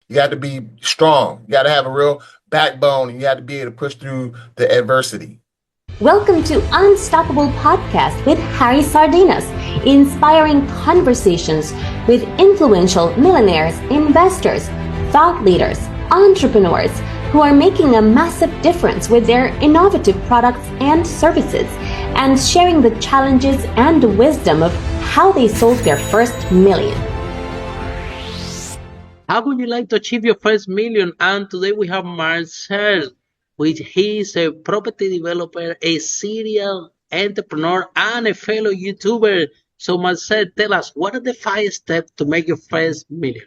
You got to be strong. You got to have a real backbone, and you got to be able to push through the adversity. Welcome to Unstoppable Podcast with Harry Sardinas, inspiring conversations with influential millionaires, investors, thought leaders, entrepreneurs who are making a massive difference with their innovative products and services, and sharing the challenges and the wisdom of how they sold their first million. How would you like to achieve your first million? And today we have Marcel, which he is a property developer, a serial entrepreneur, and a fellow YouTuber. So Marcel, tell us, what are the 5 steps to make your first million?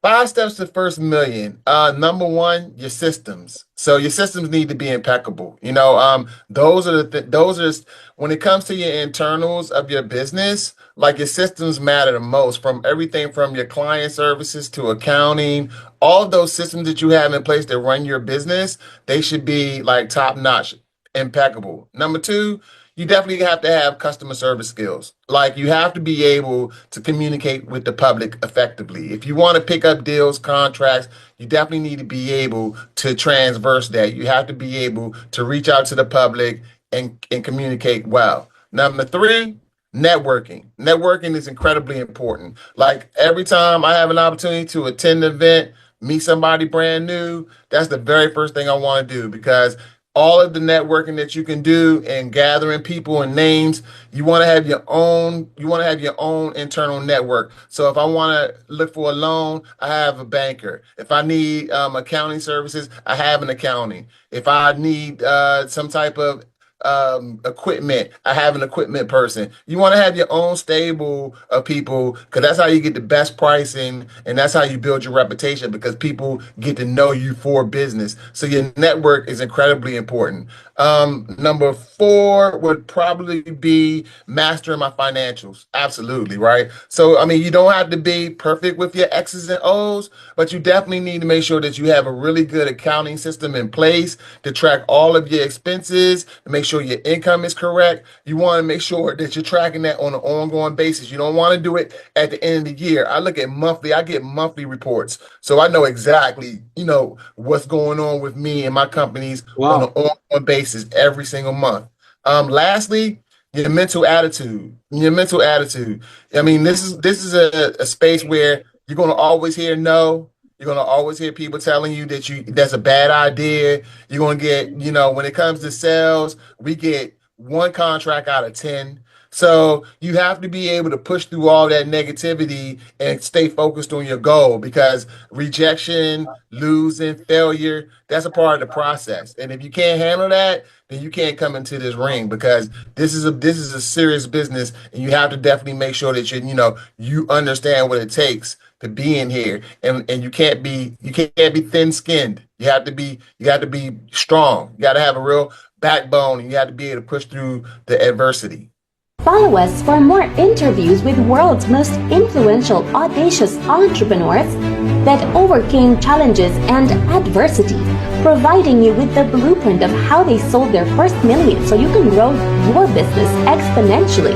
5 steps to first million. Number one, your systems. So your systems need to be impeccable. Those are when it comes to your internals of your business, like your systems matter the most. From everything from your client services to accounting, all of those systems that you have in place that run your business, they should be like top notch, impeccable. Number two, you definitely have to have customer service skills. Like you have to be able to communicate with the public effectively. If you want to pick up deals, contracts, you definitely need to be able to transverse that. You have to be able to reach out to the public and communicate well. Number three, networking. Networking is incredibly important. Like every time I have an opportunity to attend an event, meet somebody brand new, that's the very first thing I want to do because all of the networking that you can do and gathering people and names, you want to have your own internal network. So if I want to look for a loan, I have a banker. If I need accounting services, I have an accounting. If I need some type of equipment, I have an equipment person. You want to have your own stable of people because that's how you get the best pricing and that's how you build your reputation because people get to know you for business. So your network is incredibly important. Number four would probably be mastering my financials. Absolutely, right? So, I mean, you don't have to be perfect with your X's and O's, but you definitely need to make sure that you have a really good accounting system in place to track all of your expenses, to make sure your income is correct. You want to make sure that you're tracking that on an ongoing basis. You don't want to do it at the end of the year. I get monthly reports. So I know exactly, what's going on with me and my companies on an Wow. ongoing basis every single month. Lastly, your mental attitude. Your mental attitude. I mean, this is a space where you're gonna always hear no. You're gonna always hear people telling you that's a bad idea. You're gonna get, when it comes to sales, we get one contract out of 10. So you have to be able to push through all that negativity and stay focused on your goal because rejection, losing, failure, that's a part of the process. And if you can't handle that, then you can't come into this ring because this is a serious business and you have to definitely make sure that you understand what it takes to be in here and you can't be thin-skinned. You got to be strong. You got to have a real backbone and you have to be able to push through the adversity. Follow us for more interviews with world's most influential, audacious entrepreneurs that overcame challenges and adversity, providing you with the blueprint of how they sold their first million so you can grow your business exponentially.